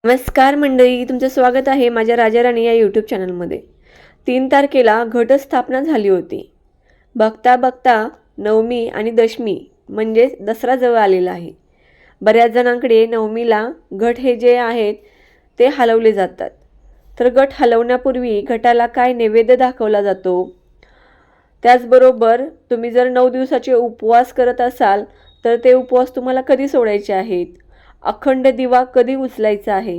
नमस्कार मंडळी, तुमचं स्वागत आहे माझ्या राजा राणी या यूट्यूब चॅनलमध्ये. 3 तारखेला घटस्थापना झाली होती. बघता बघता नवमी आणि दशमी म्हणजे दसरा जवळ आलेला आहे. बऱ्याच जणांकडे नवमीला घट हे जे आहेत ते हलवले जातात. तर घट हलवण्यापूर्वी घटाला काय नैवेद्य दाखवला जातो. त्याचबरोबर तुम्ही जर 9 दिवसाचे उपवास करत असाल तर ते उपवास तुम्हाला कधी सोडायचे आहेत, अखंड दिवा कधी उचलायचा आहे,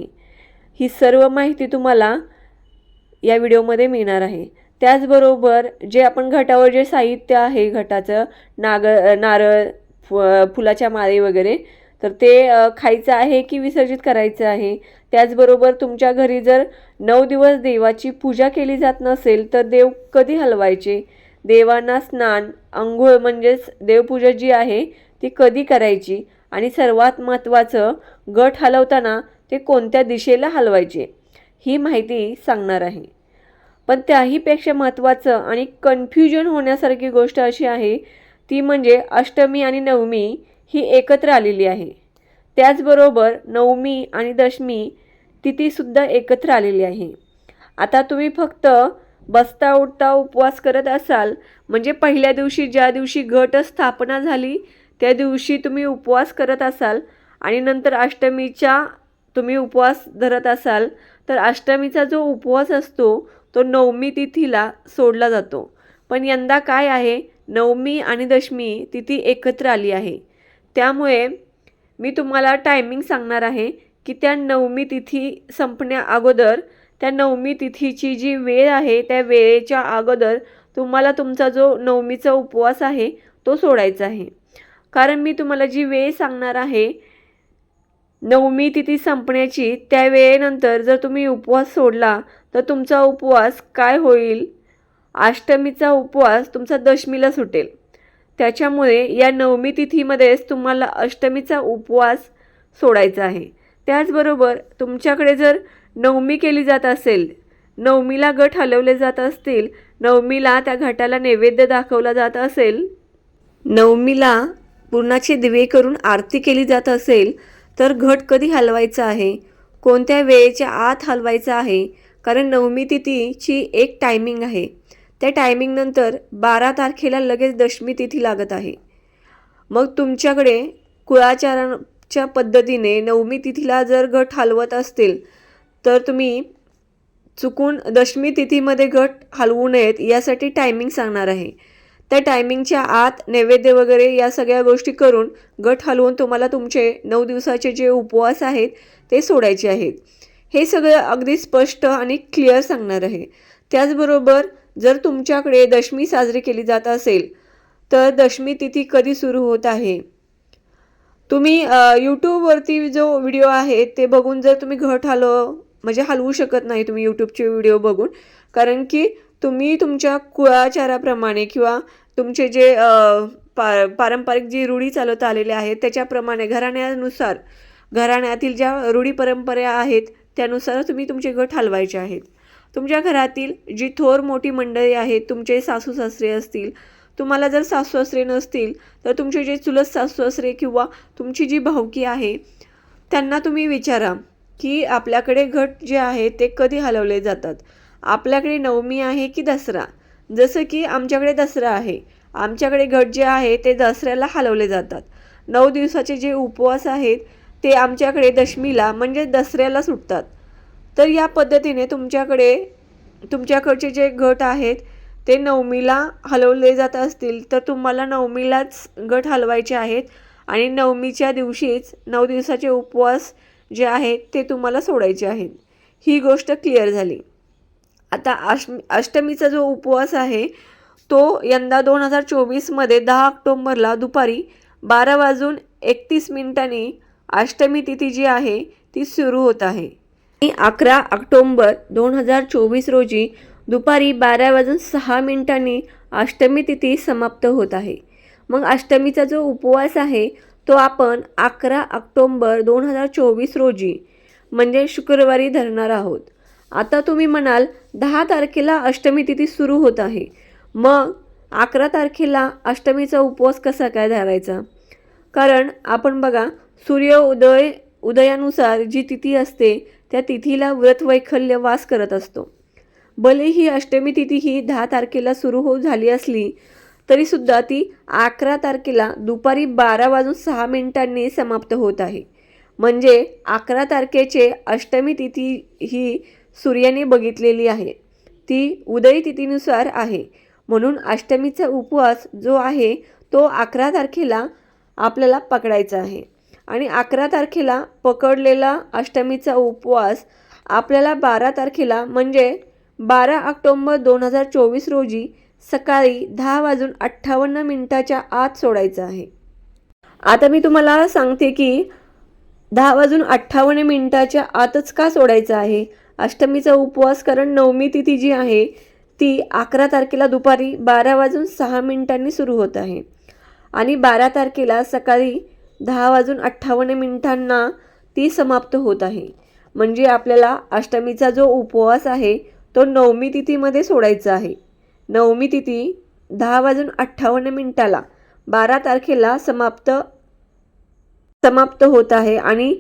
ही सर्व माहिती तुम्हाला या व्हिडिओमध्ये मिळणार आहे. त्याचबरोबर जे आपण घटावर जे साहित्य आहे घटाचं नारळ, फुलाच्या माळे वगैरे, तर ते खायचं आहे की विसर्जित करायचं आहे. त्याचबरोबर तुमच्या घरी जर 9 दिवस देवाची पूजा केली जात नसेल तर देव कधी हलवायचे, देवांना स्नान, अंघोळ म्हणजेच देवपूजा जी आहे ती कधी करायची, आणि सर्वात महत्त्वाचं घट हलवताना ते कोणत्या दिशेला हलवायचे, ही माहिती सांगणार आहे. पण त्याहीपेक्षा महत्त्वाचं आणि कन्फ्युजन होण्यासारखी गोष्ट अशी आहे ती म्हणजे अष्टमी आणि नवमी ही एकत्र आलेली आहे. त्याचबरोबर नवमी आणि दशमी तिथीसुद्धा एकत्र आलेली आहे. आता तुम्ही फक्त बसता उठता उपवास करत असाल म्हणजे पहिल्या दिवशी ज्या दिवशी घट स्थापना झाली त्या दिवशी तुम्ही उपवास करत असाल आणि नंतर अष्टमीच्या तुम्ही उपवास धरत असाल तर अष्टमीचा जो उपवास असतो तो नवमी तिथीला सोडला जातो. पण यंदा काय आहे, नवमी आणि दशमी तिथी एकत्र आली आहे. त्यामुळे मी तुम्हाला टायमिंग सांगणार आहे की त्या नवमी तिथी संपण्या अगोदर, त्या नवमी तिथीची जी वेळ आहे त्या वेळेच्या अगोदर तुम्हाला तुमचा जो नवमीचा उपवास आहे तो सोडायचा आहे. कारण मी तुम्हाला जी वेळ सांगणार आहे नवमी तिथी संपण्याची, त्या वेळेनंतर जर तुम्ही उपवास सोडला तर तुमचा उपवास काय होईल, अष्टमीचा उपवास तुमचा दशमीला सुटेल. त्याच्यामुळे या नवमी तिथीमध्येच तुम्हाला अष्टमीचा उपवास सोडायचा आहे. त्याचबरोबर तुमच्याकडे जर नवमी केली जात असेल, नवमीला घट हलवले जात असतील, नवमीला त्या घटाला नैवेद्य दाखवला जात असेल, नवमीला पुरणाचे दिवे करून आरती केली जात असेल तर घट कधी हलवायचा आहे, कोणत्या वेळेच्या आत हलवायचा आहे. कारण नवमी तिथीची एक टायमिंग आहे. त्या टायमिंगनंतर 12 तारखेला लगेच दशमी तिथी लागत आहे. मग तुमच्याकडे कुळाचाराच्या पद्धतीने नवमी तिथीला जर घट हलवत असतील तर तुम्ही चुकून दशमी तिथीमध्ये घट हलवू नयेत यासाठी टायमिंग सांगणार आहे. त्या टायमिंगच्या आत नैवेद्य वगैरे या सगळ्या गोष्टी करून घट हलवून तुम्हाला तुमचे 9 दिवसाचे जे उपवास आहेत ते सोडायचे आहेत. हे सगळं अगदी स्पष्ट आणि क्लिअर सांगणार आहे. त्याचबरोबर जर तुमच्याकडे दशमी साजरी केली जात असेल तर दशमी तिथी कधी सुरू होत आहे, तुम्ही यूट्यूबवरती जो व्हिडिओ आहे ते बघून जर तुम्ही घट हलवू शकत नाही तुम्ही यूट्यूबचे व्हिडिओ बघून. कारण की तुम्ही तुमच्या कुळाचाराप्रमाणे किंवा तुमचे जे पारंपरिक जी रूढी चालवत आलेल्या आहेत त्याच्याप्रमाणे घराण्यानुसार, घराण्यातील ज्या रूढी परंपरा आहेत त्यानुसार तुम्ही तुमचे घट हलवायचे आहेत. तुमच्या घरातील जी थोर मोठी मंडळी आहेत, तुमचे सासू सासरे असतील, तुम्हाला जर सासू सासरे नसतील तर तुमचे जे चुलत सासू सासरे किंवा तुमची जी भावकी आहे त्यांना तुम्ही विचारा की आपल्याकडे घट जे आहे ते कधी हलवले जातात, आपल्याकडे नवमी आहे की दसरा. जसं की आमच्याकडे दसरा आहे, आमच्याकडे घट जे आहे ते दसऱ्याला हलवले जातात. 9 दिवसाचे जे उपवास आहेत ते आमच्याकडे दशमीला म्हणजे दसऱ्याला सुटतात. तर या पद्धतीने तुमच्याकडचे जे घट आहेत ते नवमीला हलवले जात असतील तर तुम्हाला नवमीलाच घट हलवायचे आहेत आणि नवमीच्या दिवशीच 9 दिवसाचे उपवास जे आहेत ते तुम्हाला सोडायचे आहेत. ही गोष्ट क्लिअर झाली. आता अष्टमीचा जो उपवास आहे तो यंदा 2024मध्ये 10 ऑक्टोंबरला दुपारी 12:31 अष्टमी तिथी जी आहे ती सुरू होत आहे. 11 ऑक्टोंबर 2024 रोजी दुपारी 12:06 अष्टमी तिथी समाप्त होत आहे. मग अष्टमीचा जो उपवास आहे तो आपण 11 ऑक्टोंबर 2024 रोजी म्हणजे शुक्रवारी धरणार आहोत. आता तुम्ही म्हणाल 10 तारखेला अष्टमी तिथी सुरू होत आहे, मग 11 तारखेला अष्टमीचा उपवास कसा काय धरायचा. कारण आपण बघा सूर्योदय उदयानुसार जी तिथी असते त्या तिथीला व्रत वैकल्य वास करत असतो. भलेही अष्टमी तिथी ही 10 तारखेला सुरू झाली असली तरीसुद्धा ती 11 तारखेला दुपारी 12:06 समाप्त होत आहे. म्हणजे 11 तारखेचे अष्टमी तिथी ही सूर्याने बघितलेली आहे. ती उदय तिथीनुसार आहे. म्हणून अष्टमीचा उपवास जो आहे तो 11 तारखेला आपल्याला पकडायचा आहे. आणि 11 तारखेला पकडलेला अष्टमीचा उपवास आपल्याला 12 तारखेला म्हणजे 12 ऑक्टोबर 2024 रोजी सकाळी 10:58 आत सोडायचा आहे. आता मी तुम्हाला सांगते की 10:58 आतच का सोडायचं आहे अष्टमीचा उपवास. कारण नवमी तिथी जी आहे ती 11 तारखेला दुपारी 12:06 सुरू होत आहे आणि 12 तारखेला सकाळी 10:58 ती समाप्त होत आहे. म्हणजे आपल्याला अष्टमीचा जो उपवास आहे तो नवमी तिथीमध्ये सोडायचा आहे. नवमी तिथी 10:58 12 तारखेला समाप्त होत आहे आणि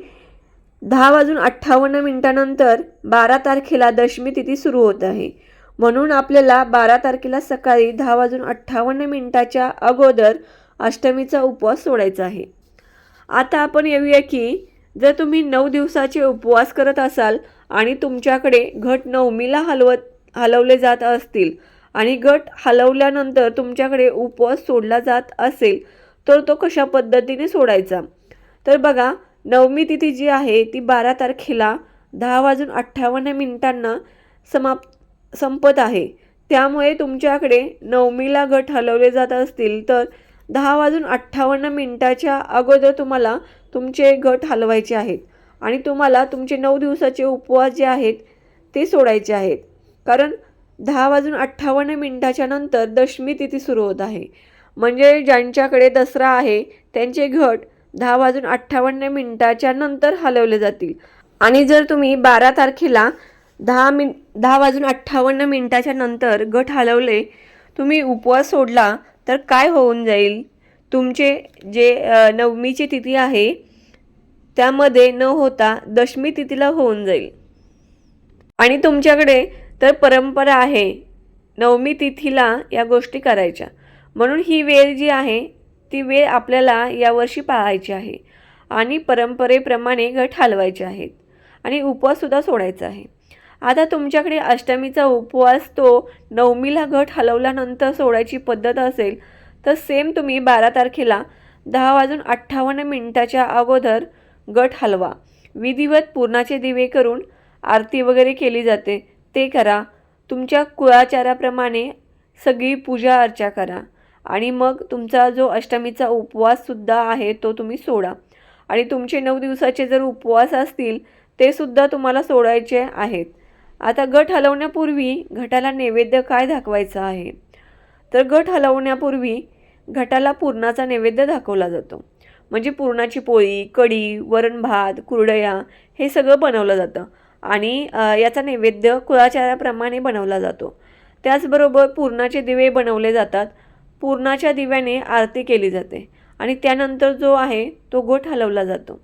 10:58 नंतर 12 तारखेला दशमी तिथी सुरू होत आहे. म्हणून आपल्याला 12 तारखेला सकाळी 10:58 अगोदर अष्टमीचा उपवास सोडायचा आहे. आता आपण येऊया की जर तुम्ही 9 दिवसाचे उपवास करत असाल आणि तुमच्याकडे घट नवमीला हलवले जात असतील आणि घट हलवल्यानंतर तुमच्याकडे उपवास सोडला जात असेल तर तो कशा पद्धतीने सोडायचा. तर बघा, नवमी तिथी जी आहे ती 12 तारखेला 10:58 संपत आहे. त्यामुळे तुमच्याकडे नवमीला घट हलवले जात असतील तर 10:58 अगोदर तुम्हाला तुमचे घट हलवायचे आहेत आणि तुम्हाला तुमचे 9 दिवसाचे उपवास जे आहेत ते सोडायचे आहेत. कारण 10:58 नंतर दशमी तिथी सुरू होत आहे. म्हणजे ज्यांच्याकडे दसरा आहे त्यांचे घट 10:58 नंतर हलवले जातील. आणि जर तुम्ही 12 तारखेला 10:58 नंतर घट हलवले, तुम्ही उपवास सोडला तर काय होऊन जाईल, तुमचे जे नवमीची तिथी आहे त्यामध्ये न होता दशमी तिथीला होऊन जाईल. आणि तुमच्याकडे तर परंपरा आहे नवमी तिथीला या गोष्टी करायच्या. म्हणून ही वेळ जी आहे ती वेळ आपल्याला यावर्षी पाळायची आहे आणि परंपरेप्रमाणे घट हलवायचे आहेत आणि उपवाससुद्धा सोडायचा आहे. आता तुमच्याकडे अष्टमीचा उपवास तो नवमीला घट हलवल्यानंतर सोडायची पद्धत असेल तर सेम तुम्ही 12 तारखेला 10:58 अगोदर घट हलवा. विधिवत पूर्णाचे दिवे करून आरती वगैरे केली जाते ते करा. तुमच्या कुळाचाराप्रमाणे सगळी पूजा अर्चा करा आणि मग तुमचा जो अष्टमीचा उपवाससुद्धा आहे तो तुम्ही सोडा. आणि तुमचे 9 दिवसाचे जर उपवास असतील ते सुद्धा तुम्हाला सोडायचे आहेत. आता घट हलवण्यापूर्वी घटाला नैवेद्य काय दाखवायचा आहे, तर घट हलवण्यापूर्वी घटाला पुरणाचा नैवेद्य दाखवला जातो. म्हणजे पुरणाची पोळी, कढी, वरण भात, कुरडया हे सगळं बनवलं जातं आणि याचा नैवेद्य कुळाचाराप्रमाणे बनवला जातो. त्याचबरोबर पुरणाचे दिवे बनवले जातात. पुरणाच्या दिव्याने आरती केली जाते आणि त्यानंतर जो आहे तो घट हलवला जातो.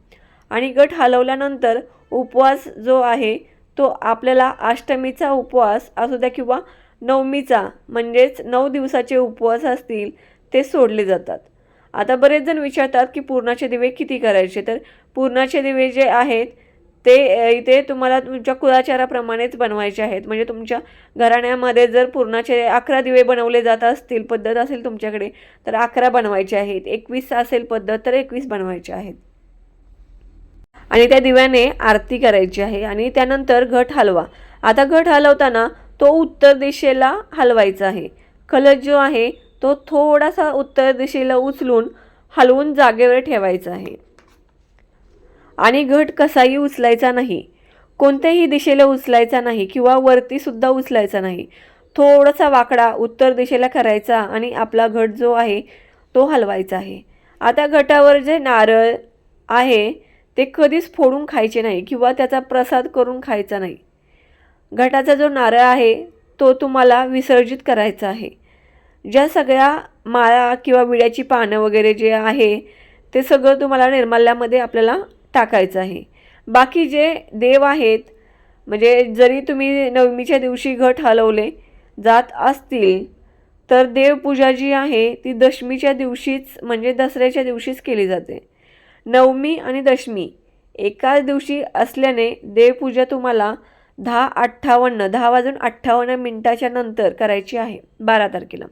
आणि घट हलवल्यानंतर उपवास जो आहे तो आपल्याला अष्टमीचा उपवास असू द्या किंवा नवमीचा म्हणजेच 9 दिवसाचे उपवास असतील ते सोडले जातात. आता बरेच जण विचारतात की पुरणाचे दिवे किती करायचे, तर पुरणाचे दिवे जे आहेत ते इथे तुम्हाला तुमच्या कुळाचाराप्रमाणेच बनवायचे आहेत. म्हणजे तुमच्या घराण्यामध्ये जर पुरणाचे 11 दिवे बनवले जात असतील, पद्धत असेल तुमच्याकडे तर 11 बनवायचे आहेत. 21 असेल पद्धत तर 21 बनवायचे आहेत आणि त्या दिव्याने आरती करायची आहे आणि त्यानंतर घट हलवा. आता घट हलवताना तो उत्तर दिशेला हलवायचा आहे. कलश जो आहे तो थोडासा उत्तर दिशेला उचलून हलवून जागेवर ठेवायचा आहे आणि घट कसाही उचलायचा नाही, कोणत्याही दिशेला उचलायचा नाही किंवा वरती सुद्धा उचलायचा नाही. थोडासा वाकडा उत्तर दिशेला करायचा आणि आपला घट जो आहे तो हलवायचा आहे. आता घटावर जे नारळ आहे ते कधीच फोडून खायचे नाही किंवा त्याचा प्रसाद करून खायचा नाही. घटाचा जो नारळ आहे तो तुम्हाला विसर्जित करायचा आहे. ज्या सगळ्या माळा किंवा विड्याची पानं वगैरे जे आहे ते सगळं तुम्हाला निर्माल्यामध्ये आपल्याला टाकायचं आहे. बाकी जे देव आहेत, म्हणजे जरी तुम्ही नवमीच्या दिवशी घट हलवले जात असतील तर देवपूजा जी आहे ती दशमीच्या दिवशीच म्हणजे दसऱ्याच्या दिवशीच केली जाते. नवमी आणि दशमी एकाच दिवशी असल्याने देवपूजा तुम्हाला 10:58 10 वाजून 58 मिनिटाच्या नंतर करायची आहे 12 तारखेला.